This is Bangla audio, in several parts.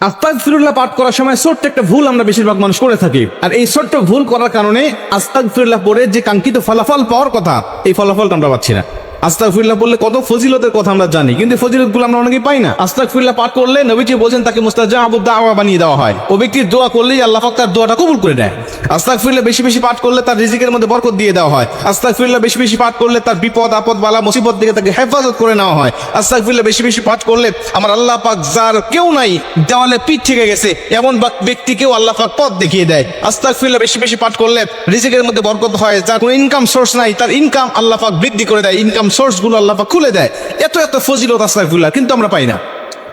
আস্তাগফিরুল্লাহ পাঠ করার সময় ছোট্ট একটা ভুল আমরা বেশিরভাগ মানুষ করে থাকি, আর এই ছোট্ট ভুল করার কারণে আস্তাগফিরুল্লাহ পড়ে যে কাঙ্ক্ষিত ফলাফল পাওয়ার কথা, এই ফলাফলটা আমরা পাচ্ছি না। আস্তাগফিরুল্লাহ বললে কত ফজিলতের কথা আমরা জানি, কিন্তু ফজিলতগুলো আমরা অনেকেই পাই না। আস্তাগফিরুল্লাহ পাঠ করলে নবীজি বলেন তাকে মুস্তাজাবুদ দাওয়া বানিয়ে দেওয়া হয়। ও ব্যক্তির দোয়া করলেই আল্লাহ পাক তার দোয়াটা কবুল করে নেয়। আস্তাগফিরুল্লাহ বেশি বেশি পাঠ করলে তার রিজিকের মধ্যে বরকত দিয়ে দেওয়া হয়। আস্তাগফিরুল্লাহ বেশি বেশি পাঠ করলে তার বিপদ আপদ বালা মুসিবত থেকে তাকে হেফাজত করে নেওয়া হয়। আস্তাগফিরুল্লাহ বেশি বেশি পাঠ করলে আমার আল্লাহ পাক যার কেউ নাই, দেওয়ালে পিঠ থেকে গেছে এমন ব্যক্তিকেও আল্লাহ পাক পথ দেখিয়ে দেয়। আস্তাগফিরুল্লাহ বেশি বেশি পাঠ করলে রিজিকের মধ্যে বরকত হয়। যার কোনো ইনকাম সোর্স নাই, তার ইনকাম আল্লাহ পাক বৃদ্ধি করে দেয়, ইনকাম সোর্স গুলো আল্লাহ পাক খুলে দেয়। এত এত ফজিলত আস্তাগফিরুল্লাহ, কিন্তু আমরা পাই না।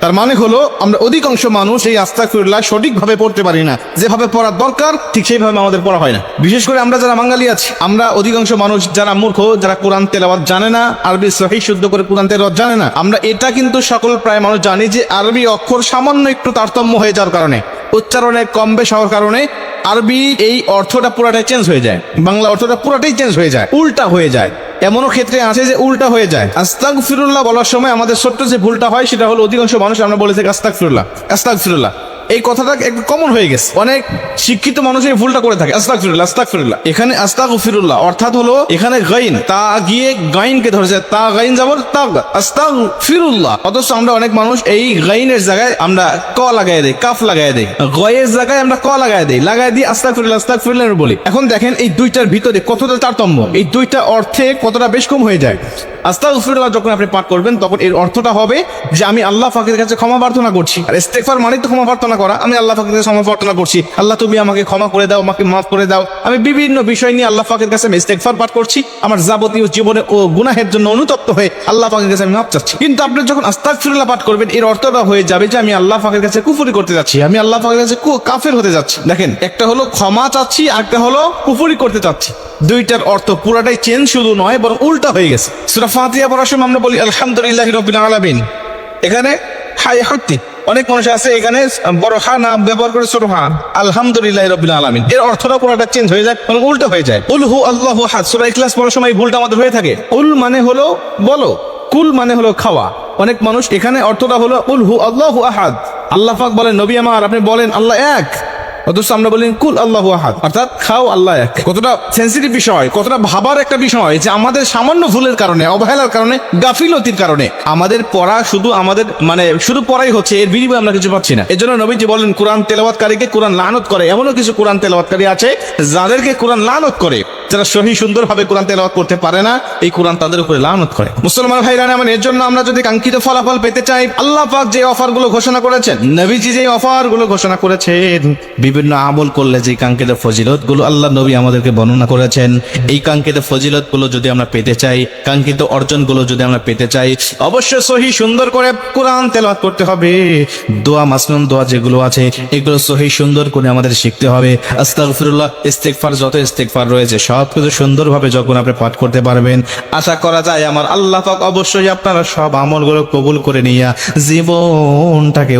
তার মানে হলো আমরা অধিকাংশ মানুষ এই আস্তাগফিরুল্লাহ সঠিকভাবে পড়তে পারি না। যেভাবে পড়ার দরকার ঠিক সেইভাবে আমাদের পড়া হয় না। বিশেষ করে আমরা যারা বাঙালি আছি, আমরা অধিকাংশ মানুষ যারা মূর্খ, যারা কোরআন তেলাওয়াত জানে না, আরবি সহিহ শুদ্ধ করে কোরআন তেলাওয়াত জানে না। আমরা এটা কিন্তু সকল প্রায় মানুষ জানি যে আরবি অক্ষর সামান্য একটু তারতম্য হয়ে যাওয়ার কারণে, উচ্চারণে কম বেশ হওয়ার কারণে আরবি এই অর্থটা পুরাটাই চেঞ্জ হয়ে যায়, বাংলা অর্থটা পুরাটাই চেঞ্জ হয়ে যায়, উল্টা হয়ে যায়। এমনও ক্ষেত্রে আছে যে উল্টা হয়ে যায়। আস্তাগফিরুল্লাহ বলার সময় আমাদের ছোট্ট যে ভুলটা হয় সেটা হলো অধিকাংশ মানুষ আমরা বলে থাকি আস্তাগফিরুল্লাহ আস্তাগফিরুল্লাহ, এই কথাটা একটু কমন হয়ে গেছে। অনেক শিক্ষিত মানুষ এই ভুলটা করে থাকে, আস্তাগফিরুল্লাহ আস্তাগফিরুল্লাহ। এখানে আস্তাগফিরুল্লাহ অর্থাৎ হলো এখানে গাইন, তা গিয়ে গাইনকে ধরেছে, তা গাইন যাবর তাগ আস্তাগফিরুল্লাহ। অথচ আমরা অনেক মানুষ এই গাইনের জায়গায় আমরা ক লাগাই দেই, কাফ লাগাই দেই, গয়ের জায়গায় আমরা ক লাগাই দিয়ে আস্তাগফিরুল্লাহ আস্তাগফিরুল্লাহ বলি। এখন দেখেন এই দুইটার ভিতরে কতটা তারতম্য, এই দুইটা অর্থে কতটা বেশ কম হয়ে যায়। আস্তাগফিরুল্লাহ যখন আপনি পাঠ করবেন তখন এর অর্থটা হবে যে আমি আল্লাহ পাকের কাছে ক্ষমা প্রার্থনা করছি। আর ইস্তেগফার মানে তো ক্ষমা প্রার্থনা করা। আমি আল্লাহ পাকের কাছে ক্ষমা প্রার্থনা করছি, আল্লাহ তুমি আমাকে ক্ষমা করে দাও, আমাকে মাফ করে দাও। আমি বিভিন্ন বিষয় নিয়ে আল্লাহ পাকের কাছে আমি ইস্তেগফার পাঠ করছি, আমার যাবতীয় জীবনে ও গুনাহের জন্য অনুতপ্ত হয়ে আল্লাহ পাকের কাছে আমি মাফ চাচ্ছি। কিন্তু আপনি যখন আস্তাগফিরুল্লাহ পাঠ করবেন এর অর্থটা হয়ে যাবে যে আমি আল্লাহ পাকের কাছে কুফরি করতে যাচ্ছি, আমি আল্লাহ পাকের কাছে কাফের হতে যাচ্ছি। দেখেন, একটা হলো ক্ষমা চাচ্ছি, আর একটা হলো কুফরি করতে চাচ্ছি। দুইটার অর্থ পুরাটাই চেঞ্জ শুধু নয়, বরং উল্টা হয়ে গেছে। সূরা ফাতিহা পড়ার সময় আমরা বলি আলহামদুলিল্লাহি রাব্বিল আলামিন, এখানে হাই হত্যি অনেক মানুষ আছে এখানে বড় হা নাম ব্যবহার করে ছোট হা আলহামদুলিল্লাহি রাব্বিল আলামিন, এর অর্থটা পুরোটা চেঞ্জ হয়ে যায়, মানে উল্টা হয়ে যায়। কুল হু আল্লাহু আহাদ সূরা ইখলাস পড়ার সময় ভুলটা আমাদের হয়ে থাকে। উল মানে হলো বলো, কুল মানে হলো খাওয়া। অনেক মানুষ এখানে অর্থটা হলো কুল হু আল্লাহু আহাদ, আল্লাহ পাক বলেন নবী আমার আপনি বলেন আল্লাহ এক, অথচ আমরা বলি কুল আল্লাহু আহাদ, অর্থাৎ খাও আল্লাহ এক। কতটা সেন্সিটিভ বিষয়, কতটা ভাবার একটা বিষয় যে আমাদের সামান্য ভুলের কারণে, অবহেলার কারণে, গাফিলতির কারণে আমাদের পড়া শুধু আমাদের শুধু পড়াই হচ্ছে, এর বিনিময়ে আমরা কিছু পাচ্ছি না। এজন্য নবীজি বলেন কোরআন তেলাওয়াতকারীকে কোরআন লানত করে। এমনও কিছু কোরআন তেলাওয়াতকারী আছে যাদেরকে কোরআন লানত করে, যারা সহি সুন্দরভাবে কোরআন তেলাওয়াত করতে পারে না, এই কোরআন তাদের উপরে লানত করে। মুসলমান ভাইরা আমার, এর জন্য আমরা যদি কাঙ্ক্ষিত ফলাফল পেতে চাই, আল্লাহ পাক যে অফার গুলো ঘোষণা করেছেন, নবীজি যে অফার গুলো ঘোষণা করেছেন, বিভিন্ন আমল করলে যে কাঙ্ক্ষিত ফজিলত গুলো আল্লাহ নবী আমাদেরকে বর্ণনা করেছেন, এই কাঙ্ক্ষিত ফজিলত গুলো যদি আমরা পেতে চাই, কাঙ্ক্ষিত অর্জন গুলো যদি আমরা পেতে চাই, অবশ্যই সহি সুন্দর করে কোরআন তেলাওয়াত করতে হবে। দোয়া মাসনুন দোয়া যেগুলো আছে এগুলো সহি সুন্দর করে আমাদের শিখতে হবে। আস্তাগফিরুল্লাহ ইস্তেগফার, যত ইস্তেগফার রয়েছে সবকিছু সুন্দরভাবে যখন আপনি পাঠ করতে পারবেন, আশা করা যায় আমার আল্লাহ পাক অবশ্যই আপনারা সব আমলগুলো কবুল করে নিয়ে জীবনটাকে